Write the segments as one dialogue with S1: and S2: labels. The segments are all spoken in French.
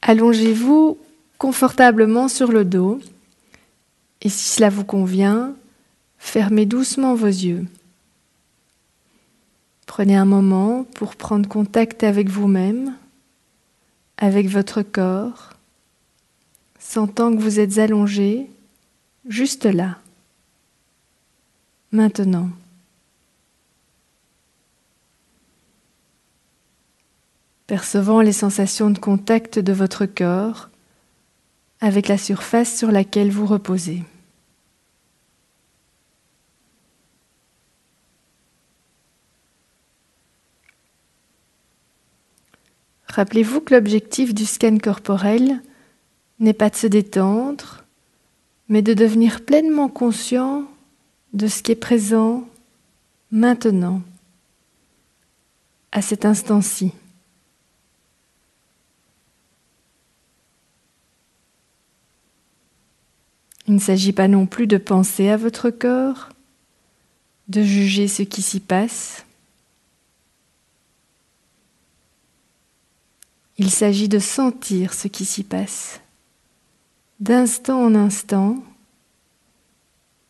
S1: Allongez-vous confortablement sur le dos et si cela vous convient, fermez doucement vos yeux. Prenez un moment pour prendre contact avec vous-même, avec votre corps, sentant que vous êtes allongé juste là, maintenant. Percevant les sensations de contact de votre corps avec la surface sur laquelle vous reposez. Rappelez-vous que l'objectif du scan corporel n'est pas de se détendre, mais de devenir pleinement conscient de ce qui est présent maintenant, à cet instant-ci. Il ne s'agit pas non plus de penser à votre corps, de juger ce qui s'y passe. Il s'agit de sentir ce qui s'y passe, d'instant en instant,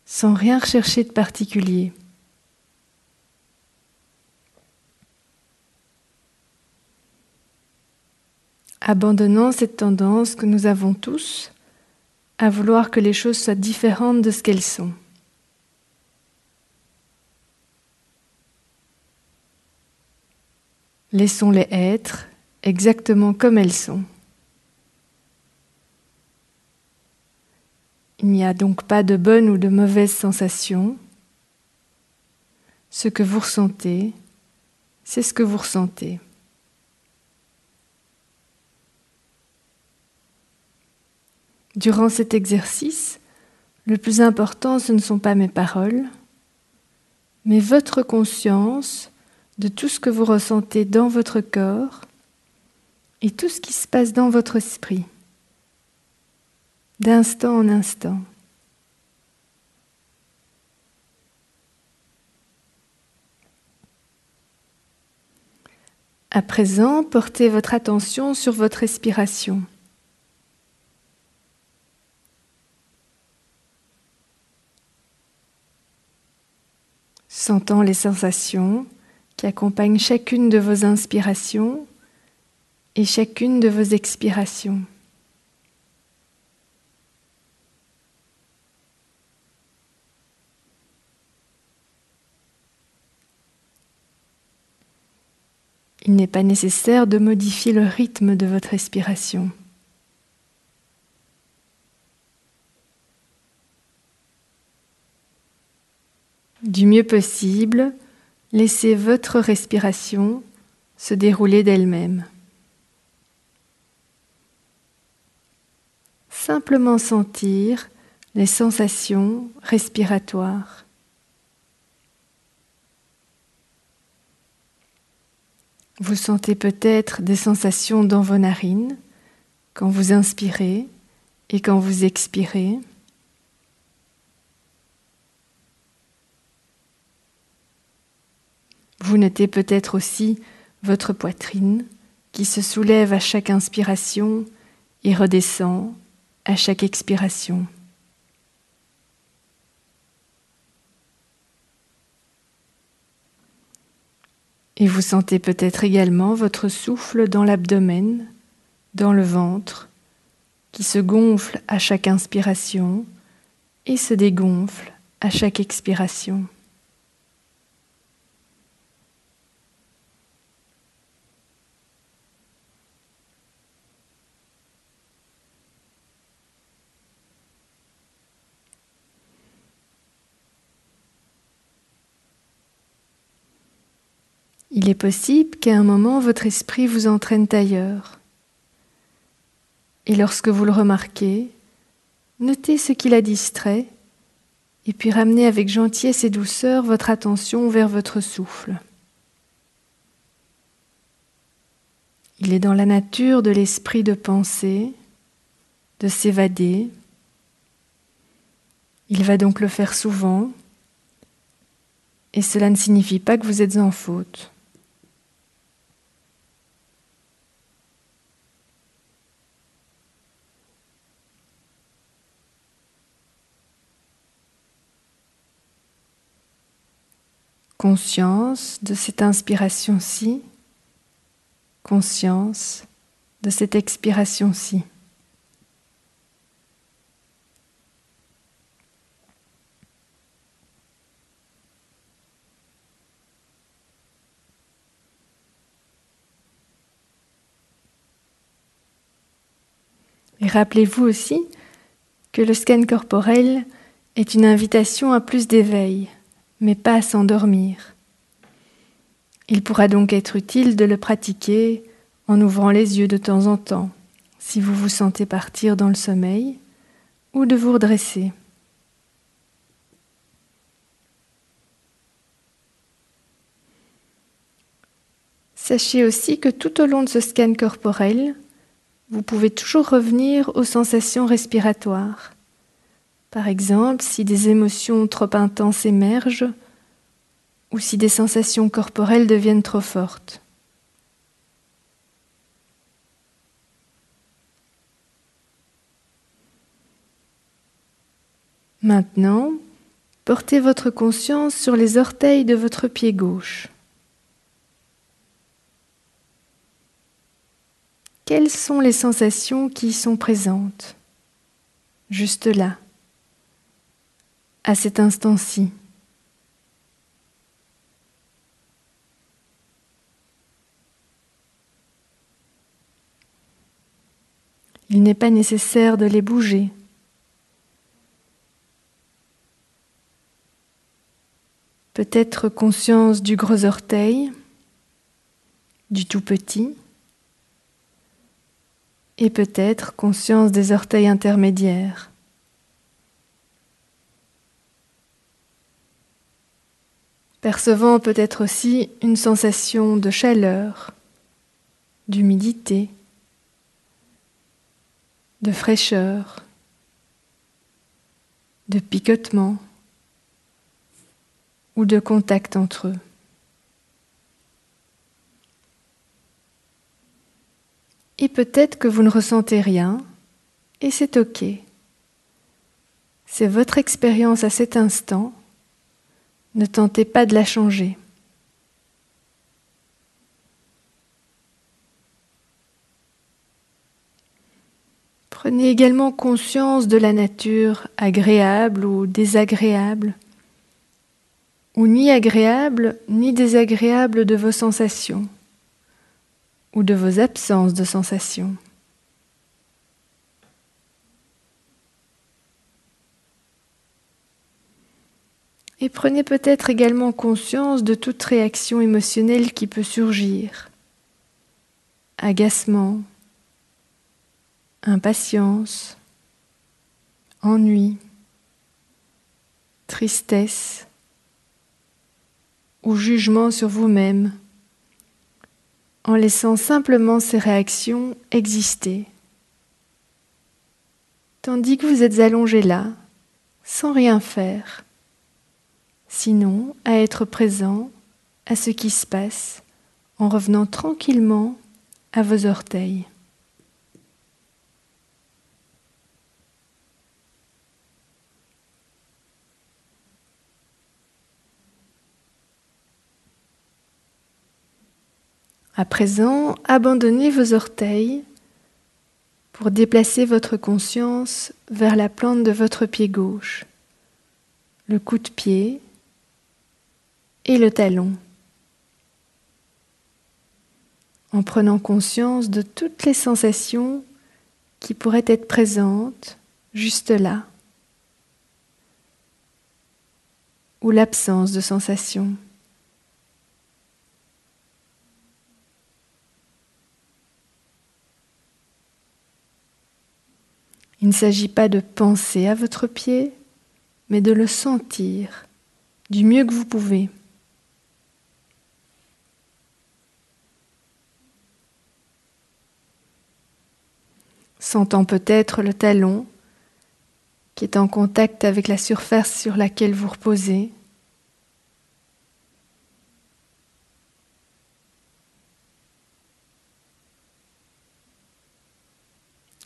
S1: sans rien rechercher de particulier. Abandonnant cette tendance que nous avons tous à vouloir que les choses soient différentes de ce qu'elles sont. Laissons-les être exactement comme elles sont. Il n'y a donc pas de bonnes ou de mauvaises sensations. Ce que vous ressentez, c'est ce que vous ressentez. Durant cet exercice, le plus important, ce ne sont pas mes paroles, mais votre conscience de tout ce que vous ressentez dans votre corps et tout ce qui se passe dans votre esprit, d'instant en instant. À présent, portez votre attention sur votre respiration. Sentant les sensations qui accompagnent chacune de vos inspirations et chacune de vos expirations. Il n'est pas nécessaire de modifier le rythme de votre respiration. Du mieux possible, laissez votre respiration se dérouler d'elle-même. Simplement sentir les sensations respiratoires. Vous sentez peut-être des sensations dans vos narines quand vous inspirez et quand vous expirez. Vous notez peut-être aussi votre poitrine qui se soulève à chaque inspiration et redescend à chaque expiration. Et vous sentez peut-être également votre souffle dans l'abdomen, dans le ventre, qui se gonfle à chaque inspiration et se dégonfle à chaque expiration. Il est possible qu'à un moment, votre esprit vous entraîne ailleurs. Et lorsque vous le remarquez, notez ce qui l'a distrait et puis ramenez avec gentillesse et douceur votre attention vers votre souffle. Il est dans la nature de l'esprit de penser, de s'évader. Il va donc le faire souvent et cela ne signifie pas que vous êtes en faute. Conscience de cette inspiration-ci, conscience de cette expiration-ci. Et rappelez-vous aussi que le scan corporel est une invitation à plus d'éveil, mais pas à s'endormir. Il pourra donc être utile de le pratiquer en ouvrant les yeux de temps en temps, si vous vous sentez partir dans le sommeil, ou de vous redresser. Sachez aussi que tout au long de ce scan corporel, vous pouvez toujours revenir aux sensations respiratoires. Par exemple, si des émotions trop intenses émergent ou si des sensations corporelles deviennent trop fortes. Maintenant, portez votre conscience sur les orteils de votre pied gauche. Quelles sont les sensations qui y sont présentes, juste là, à cet instant-ci? Il n'est pas nécessaire de les bouger. Peut-être conscience du gros orteil, du tout petit, et peut-être conscience des orteils intermédiaires. Percevant peut-être aussi une sensation de chaleur, d'humidité, de fraîcheur, de picotement ou de contact entre eux. Et peut-être que vous ne ressentez rien, et c'est ok. C'est votre expérience à cet instant, ne tentez pas de la changer. Prenez également conscience de la nature agréable ou désagréable, ou ni agréable ni désagréable de vos sensations, ou de vos absences de sensations. Et prenez peut-être également conscience de toute réaction émotionnelle qui peut surgir. Agacement, impatience, ennui, tristesse ou jugement sur vous-même, en laissant simplement ces réactions exister. Tandis que vous êtes allongé là, sans rien faire, sinon à être présent à ce qui se passe en revenant tranquillement à vos orteils. À présent, abandonnez vos orteils pour déplacer votre conscience vers la plante de votre pied gauche, le coup de pied et le talon, en prenant conscience de toutes les sensations qui pourraient être présentes juste là, ou l'absence de sensations. Il ne s'agit pas de penser à votre pied, mais de le sentir du mieux que vous pouvez. Sentant peut-être le talon qui est en contact avec la surface sur laquelle vous reposez.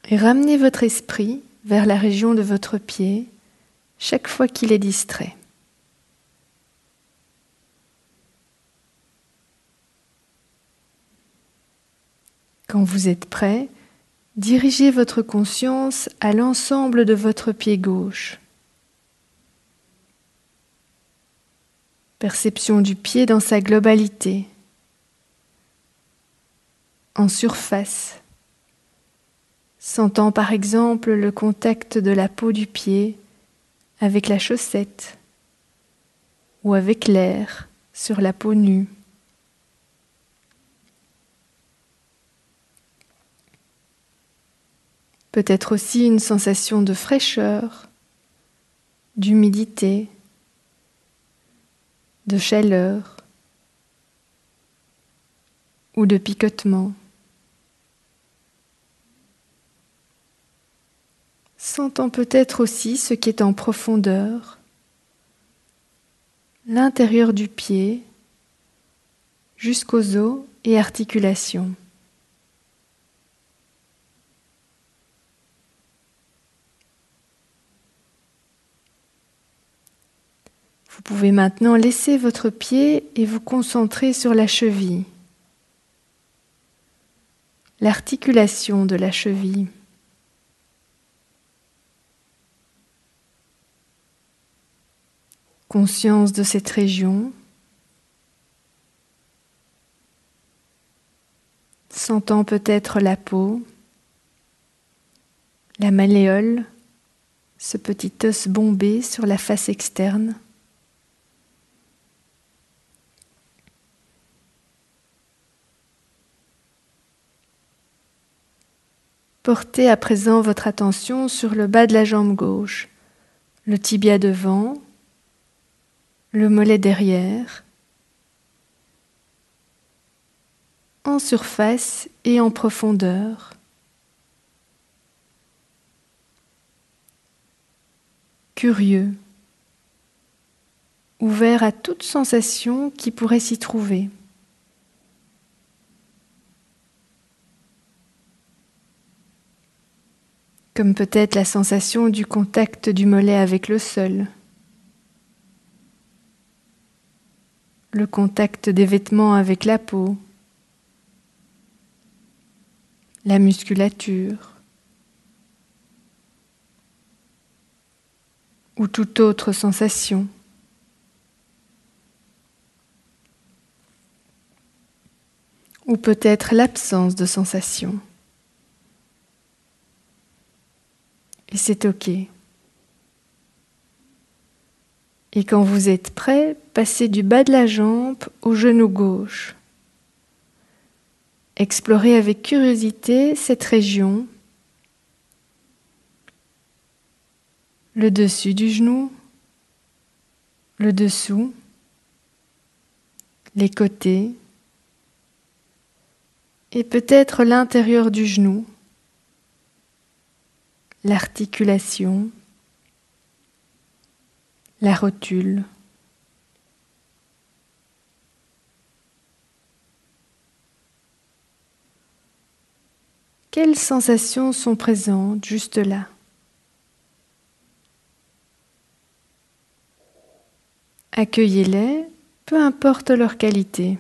S1: Et ramenez votre esprit vers la région de votre pied chaque fois qu'il est distrait. Quand vous êtes prêt, dirigez votre conscience à l'ensemble de votre pied gauche. Perception du pied dans sa globalité, en surface, sentant par exemple le contact de la peau du pied avec la chaussette ou avec l'air sur la peau nue. Peut-être aussi une sensation de fraîcheur, d'humidité, de chaleur ou de picotement. Sentant peut-être aussi ce qui est en profondeur, l'intérieur du pied jusqu'aux os et articulations. Vous pouvez maintenant laisser votre pied et vous concentrer sur la cheville, l'articulation de la cheville. Conscience de cette région, sentant peut-être la peau, la malléole, ce petit os bombé sur la face externe. Portez à présent votre attention sur le bas de la jambe gauche, le tibia devant, le mollet derrière, en surface et en profondeur. Curieux, ouvert à toute sensation qui pourrait s'y trouver. Comme peut-être la sensation du contact du mollet avec le sol, le contact des vêtements avec la peau, la musculature, ou toute autre sensation. Ou peut-être l'absence de sensation. Et c'est OK. Et quand vous êtes prêt, passez du bas de la jambe au genou gauche. Explorez avec curiosité cette région, le dessus du genou, le dessous, les côtés, et peut-être l'intérieur du genou, l'articulation, la rotule. Quelles sensations sont présentes juste là? Accueillez-les, peu importe leur qualité.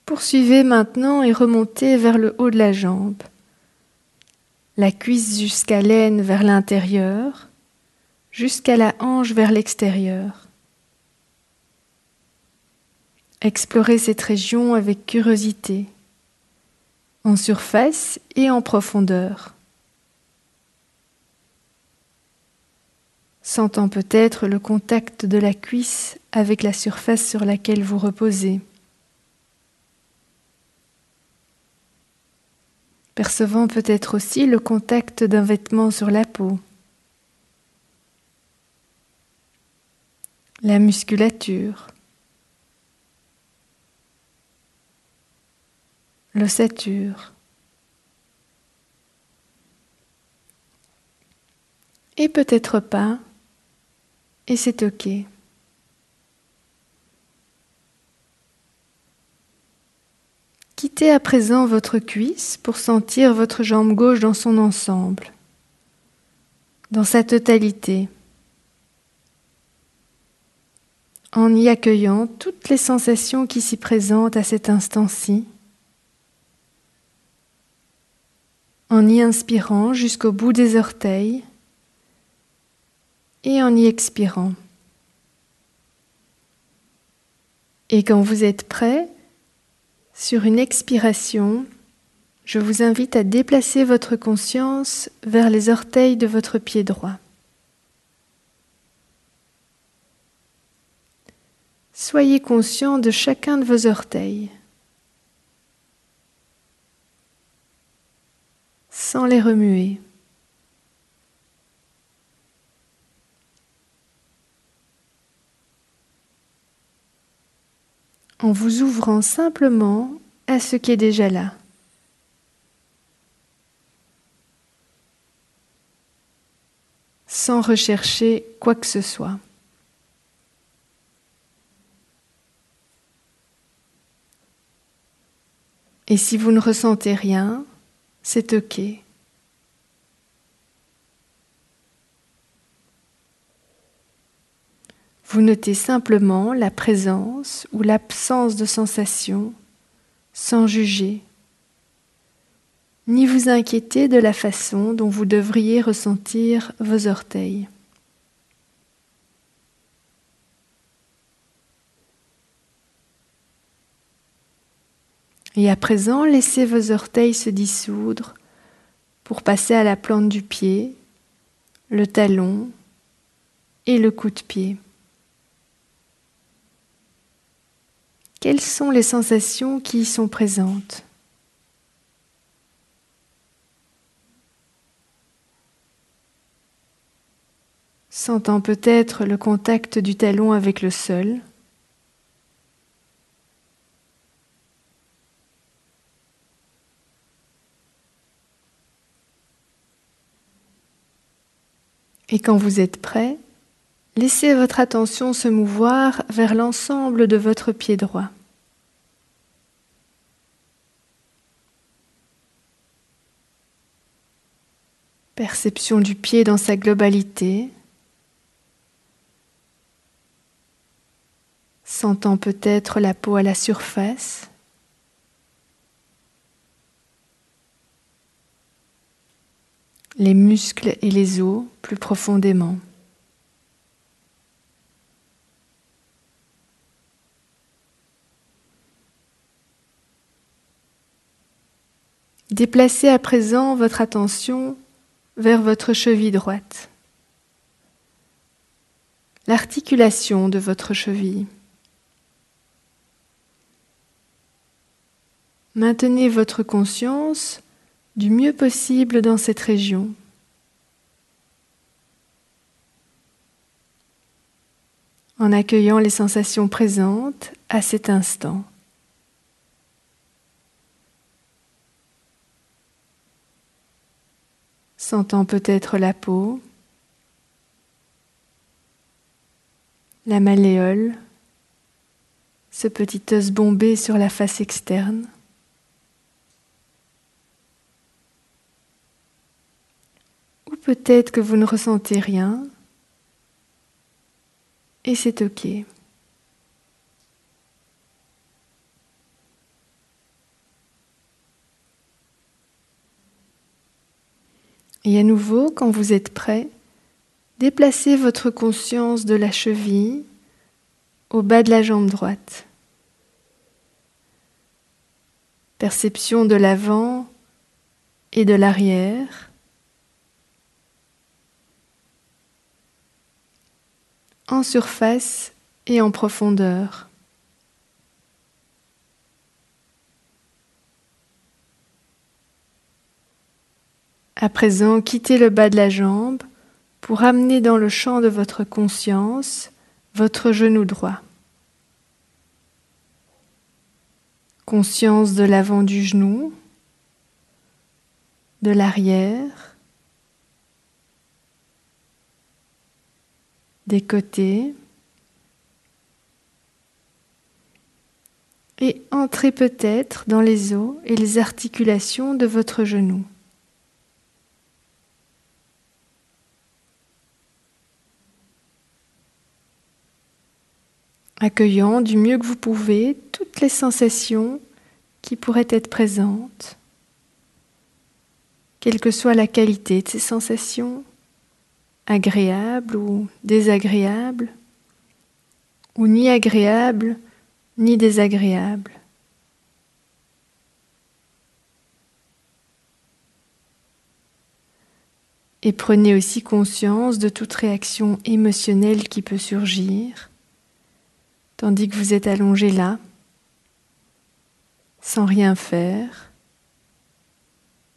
S1: Poursuivez maintenant et remontez vers le haut de la jambe. La cuisse jusqu'à l'aine vers l'intérieur, jusqu'à la hanche vers l'extérieur. Explorez cette région avec curiosité, en surface et en profondeur. Sentant peut-être le contact de la cuisse avec la surface sur laquelle vous reposez. Percevant peut-être aussi le contact d'un vêtement sur la peau. La musculature. L'ossature. Et peut-être pas, et c'est OK. Quittez à présent votre cuisse pour sentir votre jambe gauche dans son ensemble, dans sa totalité. en y accueillant toutes les sensations qui s'y présentent à cet instant-ci, en y inspirant jusqu'au bout des orteils et en y expirant. Et quand vous êtes prêt, sur une expiration, je vous invite à déplacer votre conscience vers les orteils de votre pied droit. Soyez conscient de chacun de vos orteils, sans les remuer. En vous ouvrant simplement à ce qui est déjà là. Sans rechercher quoi que ce soit. Et si vous ne ressentez rien, c'est OK. Vous notez simplement la présence ou l'absence de sensation sans juger, ni vous inquiéter de la façon dont vous devriez ressentir vos orteils. Et à présent, laissez vos orteils se dissoudre pour passer à la plante du pied, le talon et le coup de pied. Quelles sont les sensations qui y sont présentes ? Sentant peut-être le contact du talon avec le sol. Et quand vous êtes prêt, laissez votre attention se mouvoir vers l'ensemble de votre pied droit. Perception du pied dans sa globalité, sentant peut-être la peau à la surface. Les muscles et les os plus profondément. Déplacez à présent votre attention vers votre cheville droite, l'articulation de votre cheville. Maintenez votre conscience du mieux possible dans cette région. En accueillant les sensations présentes à cet instant. Sentant peut-être la peau, la malléole, ce petit os bombé sur la face externe. Ou peut-être que vous ne ressentez rien, et c'est OK. Et à nouveau, quand vous êtes prêt, déplacez votre conscience de la cheville au bas de la jambe droite. Perception de l'avant et de l'arrière. En surface et en profondeur. À présent, quittez le bas de la jambe pour amener dans le champ de votre conscience votre genou droit. Conscience de l'avant du genou, de l'arrière, des côtés, et entrez peut-être dans les os et les articulations de votre genou. accueillant du mieux que vous pouvez toutes les sensations qui pourraient être présentes, quelle que soit la qualité de ces sensations, agréables ou désagréables, ou ni agréables ni désagréables. Et prenez aussi conscience de toute réaction émotionnelle qui peut surgir, tandis que vous êtes allongé là, sans rien faire,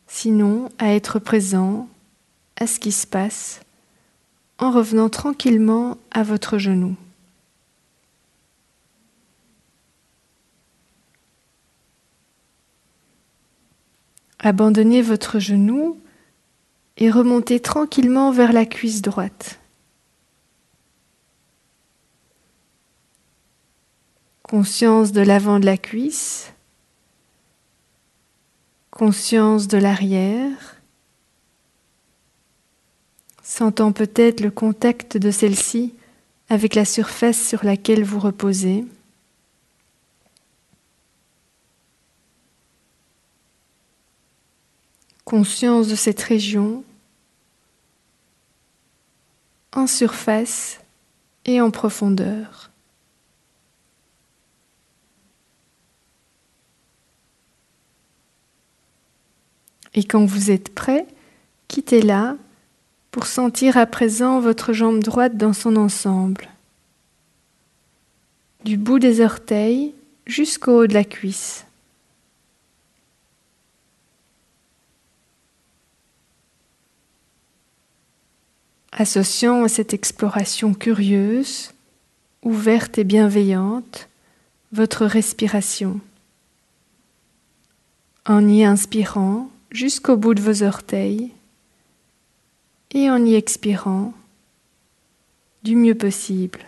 S1: sinon à être présent à ce qui se passe en revenant tranquillement à votre genou. Abandonnez votre genou et remontez tranquillement vers la cuisse droite. Conscience de l'avant de la cuisse, conscience de l'arrière, sentant peut-être le contact de celle-ci avec la surface sur laquelle vous reposez. Conscience de cette région en surface et en profondeur. Et quand vous êtes prêt, quittez-la pour sentir à présent votre jambe droite dans son ensemble, du bout des orteils jusqu'au haut de la cuisse. Associant à cette exploration curieuse, ouverte et bienveillante, votre respiration, en y inspirant jusqu'au bout de vos orteils et en y expirant du mieux possible.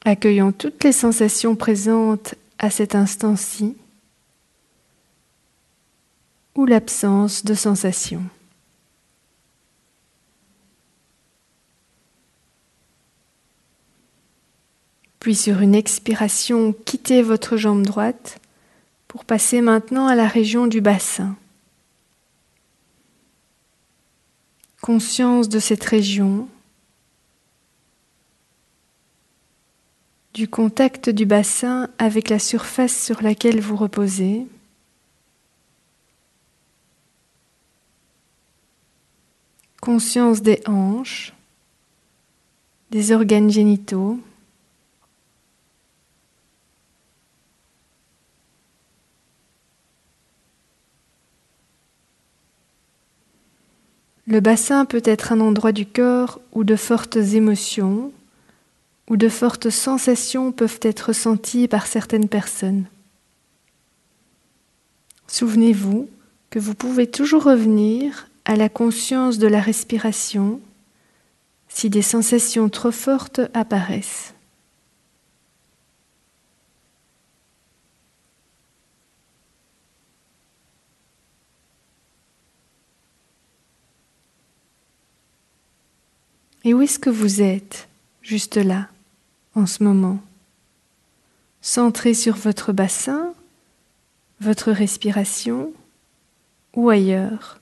S1: Accueillant toutes les sensations présentes à cet instant-ci ou l'absence de sensations. Puis sur une expiration, quittez votre jambe droite pour passer maintenant à la région du bassin. Conscience de cette région, du contact du bassin avec la surface sur laquelle vous reposez. Conscience des hanches, des organes génitaux, le bassin peut être un endroit du corps où de fortes émotions, où de fortes sensations peuvent être ressenties par certaines personnes. Souvenez-vous que vous pouvez toujours revenir à la conscience de la respiration si des sensations trop fortes apparaissent. Et où est-ce que vous êtes, juste là, en ce moment? Centré sur votre bassin, votre respiration ou ailleurs,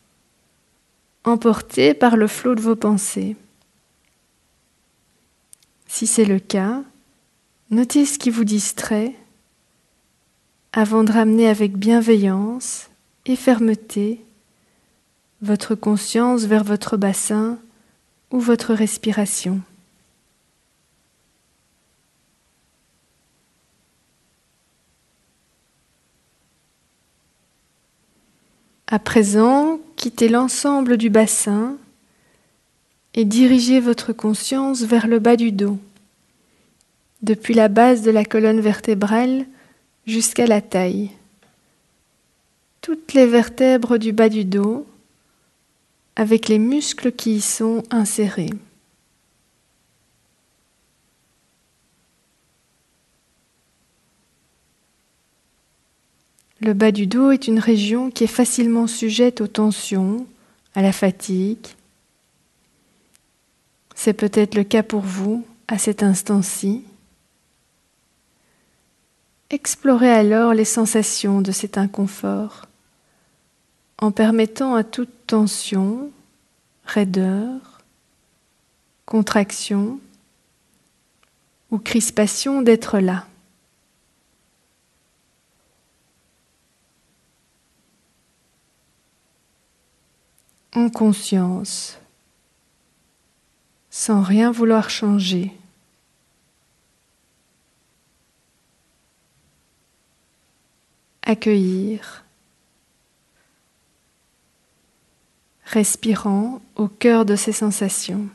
S1: emporté par le flot de vos pensées. Si c'est le cas, notez ce qui vous distrait avant de ramener avec bienveillance et fermeté votre conscience vers votre bassin ou votre respiration. À présent, quittez l'ensemble du bassin et dirigez votre conscience vers le bas du dos, depuis la base de la colonne vertébrale jusqu'à la taille. Toutes les vertèbres du bas du dos, avec les muscles qui y sont insérés. Le bas du dos est une région qui est facilement sujette aux tensions, à la fatigue. C'est peut-être le cas pour vous à cet instant-ci. Explorez alors les sensations de cet inconfort en permettant à toute tension, raideur, contraction ou crispation d'être là. En conscience, sans rien vouloir changer. Accueillir, respirant au cœur de ces sensations.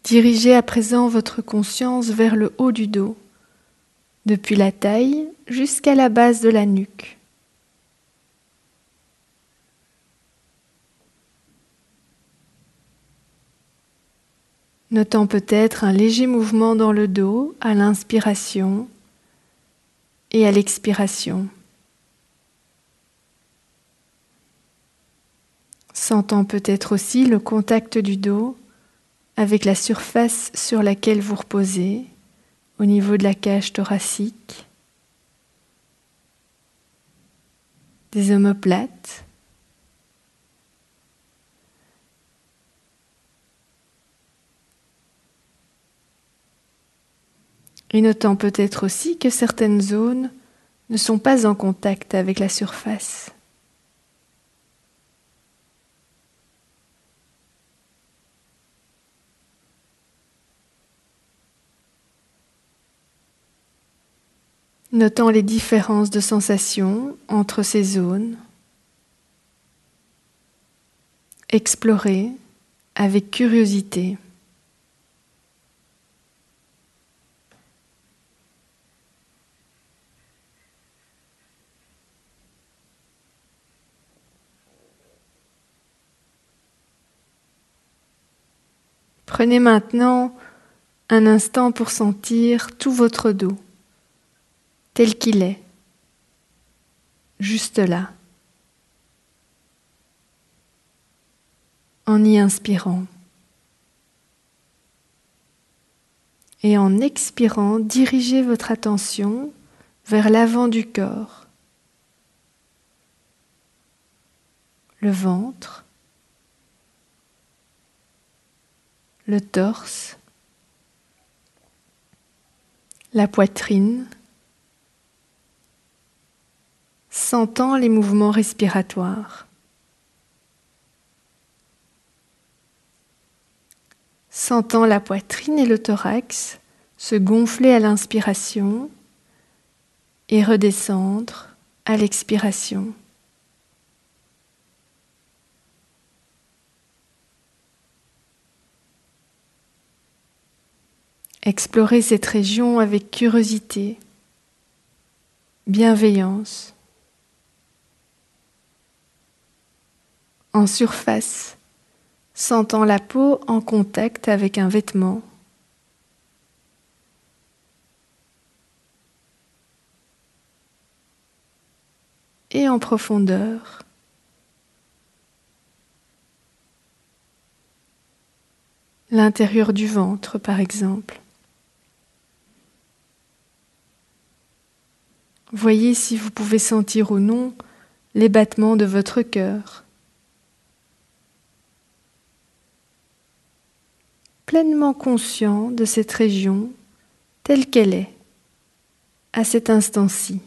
S1: Dirigez à présent votre conscience vers le haut du dos, depuis la taille jusqu'à la base de la nuque. Notant peut-être un léger mouvement dans le dos à l'inspiration et à l'expiration. Sentant peut-être aussi le contact du dos avec la surface sur laquelle vous reposez, au niveau de la cage thoracique, des omoplates. Et notant peut-être aussi que certaines zones ne sont pas en contact avec la surface. Notant les différences de sensations entre ces zones. Explorez avec curiosité. Prenez maintenant un instant pour sentir tout votre dos, tel qu'il est, juste là, en y inspirant. Et en expirant, dirigez votre attention vers l'avant du corps, le ventre, le torse, la poitrine, sentant les mouvements respiratoires. Sentant la poitrine et le thorax se gonfler à l'inspiration et redescendre à l'expiration. Explorez cette région avec curiosité, bienveillance. En surface, sentant la peau en contact avec un vêtement. Et en profondeur. L'intérieur du ventre, par exemple. Voyez si vous pouvez sentir ou non les battements de votre cœur. Pleinement conscient de cette région telle qu'elle est, à cet instant-ci,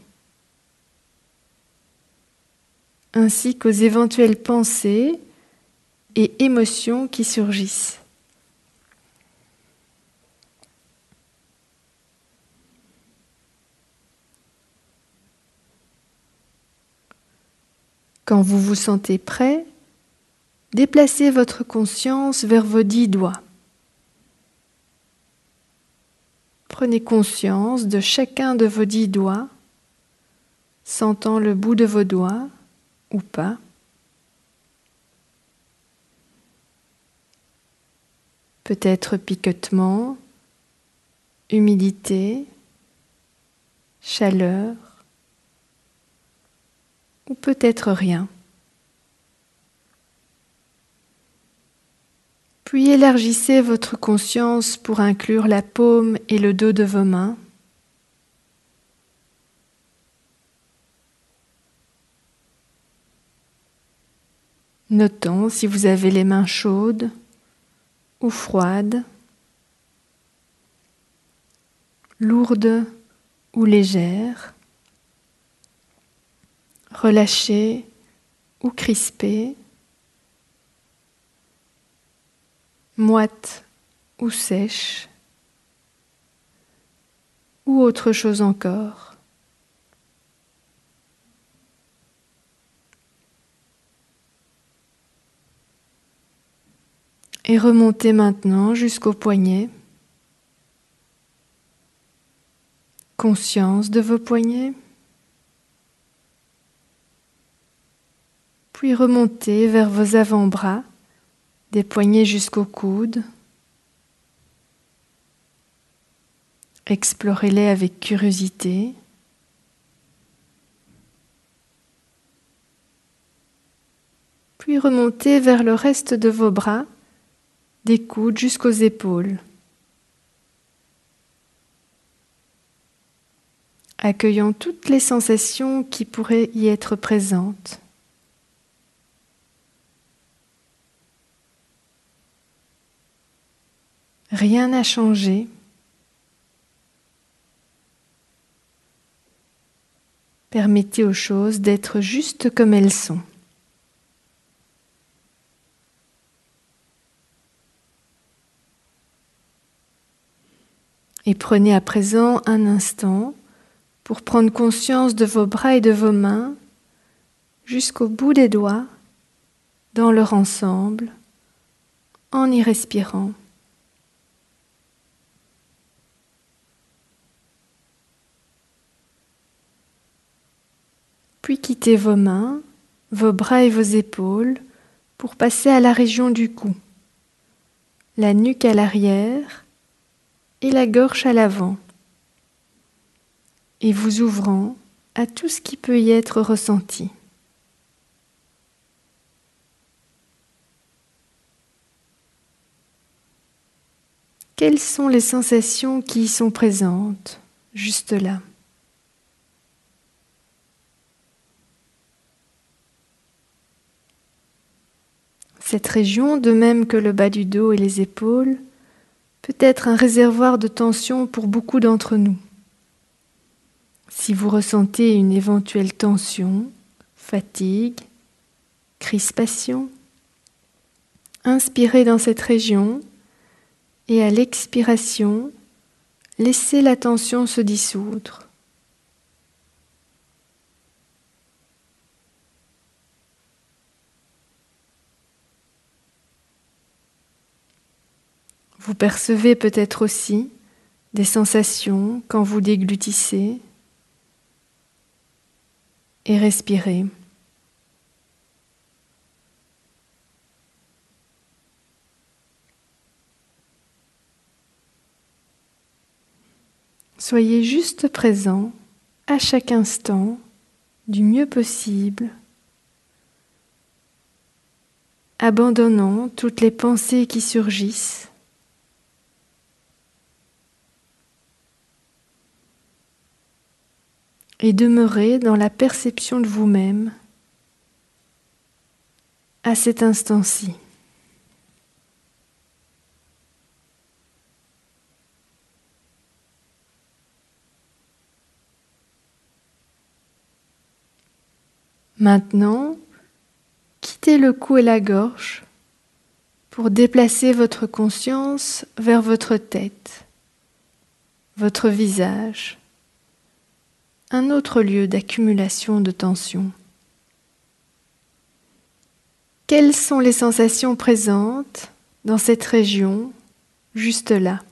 S1: ainsi qu'aux éventuelles pensées et émotions qui surgissent. Quand vous vous sentez prêt, déplacez votre conscience vers vos 10 doigts. Prenez conscience de chacun de vos 10 doigts, sentant le bout de vos doigts ou pas. Peut-être picotement, humidité, chaleur, ou peut-être rien. Puis élargissez votre conscience pour inclure la paume et le dos de vos mains. Notons si vous avez les mains chaudes ou froides, lourdes ou légères, relâchées ou crispées, moites ou sèches, ou autre chose encore. Et remontez maintenant jusqu'aux poignets. Conscience de vos poignets. Puis remontez vers vos avant-bras, des poignets jusqu'aux coudes. Explorez-les avec curiosité. Puis remontez vers le reste de vos bras, des coudes jusqu'aux épaules. Accueillant toutes les sensations qui pourraient y être présentes. Rien n'a changé. Permettez aux choses d'être juste comme elles sont. Et prenez à présent un instant pour prendre conscience de vos bras et de vos mains jusqu'au bout des doigts, dans leur ensemble, en y respirant. Puis quittez vos mains, vos bras et vos épaules pour passer à la région du cou, la nuque à l'arrière et la gorge à l'avant, et vous ouvrant à tout ce qui peut y être ressenti. Quelles sont les sensations qui y sont présentes, juste là ? Cette région, de même que le bas du dos et les épaules, peut être un réservoir de tension pour beaucoup d'entre nous. Si vous ressentez une éventuelle tension, fatigue, crispation, inspirez dans cette région et à l'expiration, laissez la tension se dissoudre. Vous percevez peut-être aussi des sensations quand vous déglutissez et respirez. Soyez juste présent à chaque instant du mieux possible, abandonnant toutes les pensées qui surgissent. Et demeurez dans la perception de vous-même à cet instant-ci. Maintenant, quittez le cou et la gorge pour déplacer votre conscience vers votre tête, votre visage, un autre lieu d'accumulation de tension. Quelles sont les sensations présentes dans cette région, juste là ?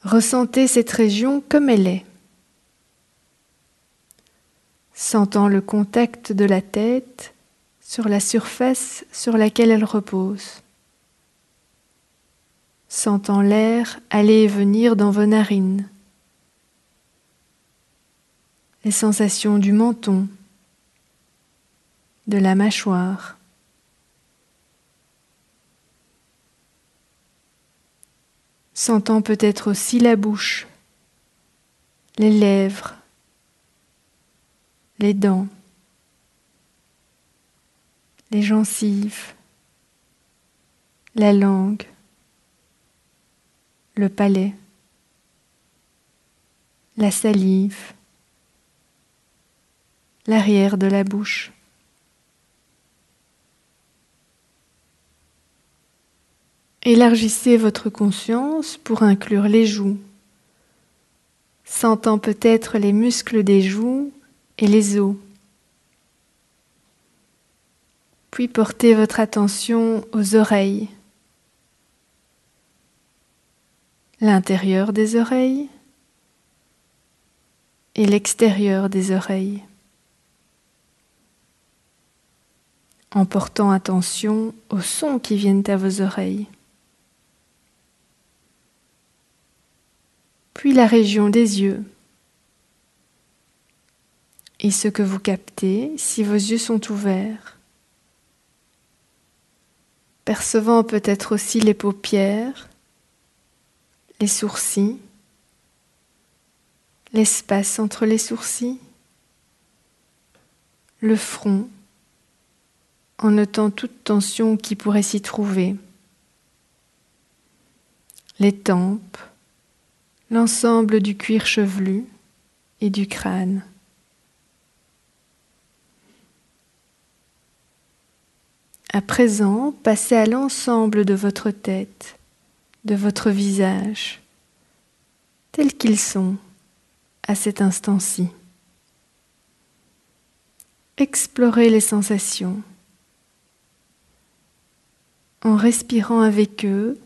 S1: Ressentez cette région comme elle est, sentant le contact de la tête sur la surface sur laquelle elle repose, sentant l'air aller et venir dans vos narines, les sensations du menton, de la mâchoire, sentant peut-être aussi la bouche, les lèvres, les dents, les gencives, la langue, le palais, la salive, l'arrière de la bouche. Élargissez votre conscience pour inclure les joues, sentant peut-être les muscles des joues et les os. Puis portez votre attention aux oreilles, l'intérieur des oreilles et l'extérieur des oreilles, en portant attention aux sons qui viennent à vos oreilles. Puis la région des yeux et ce que vous captez si vos yeux sont ouverts, percevant peut-être aussi les paupières, les sourcils, l'espace entre les sourcils, le front, en notant toute tension qui pourrait s'y trouver, les tempes, l'ensemble du cuir chevelu et du crâne. À présent, passez à l'ensemble de votre tête, de votre visage, tels qu'ils sont à cet instant-ci. Explorez les sensations en respirant avec eux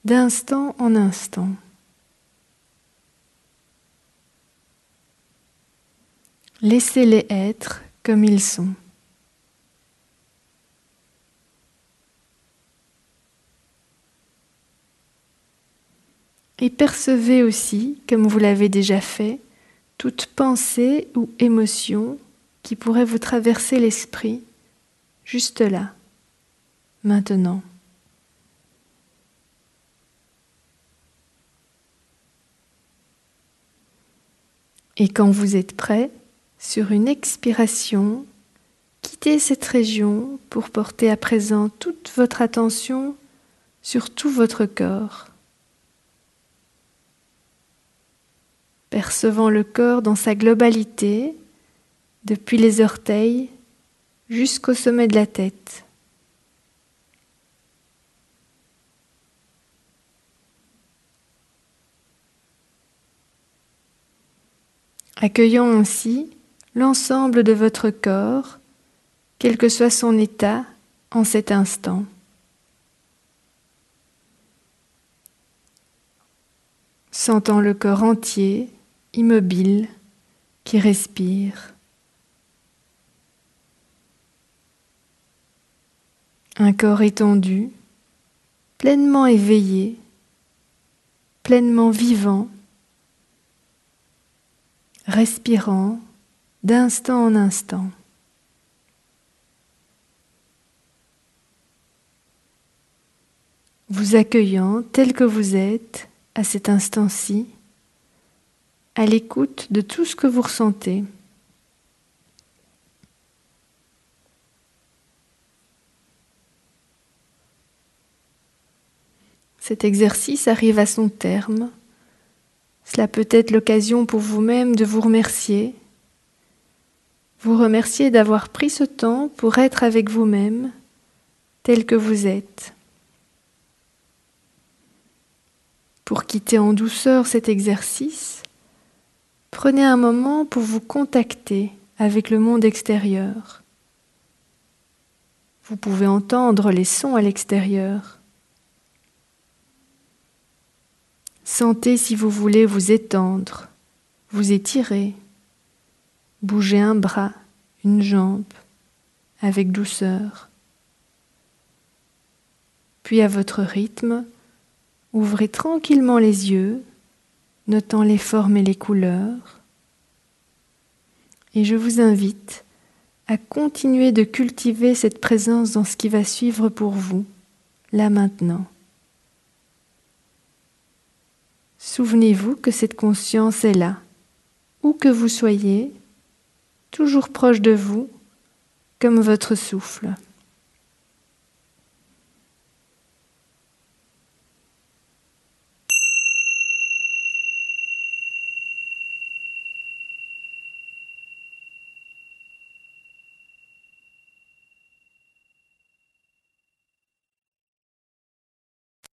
S1: d'instant en instant. Laissez-les être comme ils sont. Et percevez aussi, comme vous l'avez déjà fait, toute pensée ou émotion qui pourrait vous traverser l'esprit, juste là, maintenant. Et quand vous êtes prêt, sur une expiration, quittez cette région pour porter à présent toute votre attention sur tout votre corps. Percevant le corps dans sa globalité, depuis les orteils jusqu'au sommet de la tête. Accueillant ainsi l'ensemble de votre corps, quel que soit son état en cet instant. Sentant le corps entier, immobile, qui respire. Un corps étendu, pleinement éveillé, pleinement vivant, respirant d'instant en instant. Vous accueillant tel que vous êtes à cet instant-ci, à l'écoute de tout ce que vous ressentez. Cet exercice arrive à son terme. Cela peut être l'occasion pour vous-même de vous remercier. Vous remercier d'avoir pris ce temps pour être avec vous-même, tel que vous êtes. Pour quitter en douceur cet exercice, prenez un moment pour vous contacter avec le monde extérieur. Vous pouvez entendre les sons à l'extérieur. Sentez si vous voulez vous étendre, vous étirer, bouger un bras, une jambe, avec douceur. Puis à votre rythme, Ouvrez tranquillement les yeux, notant les formes et les couleurs. Et je vous invite à continuer de cultiver cette présence dans ce qui va suivre pour vous, là maintenant. Souvenez-vous que cette conscience est là, où que vous soyez, toujours proche de vous, comme votre souffle.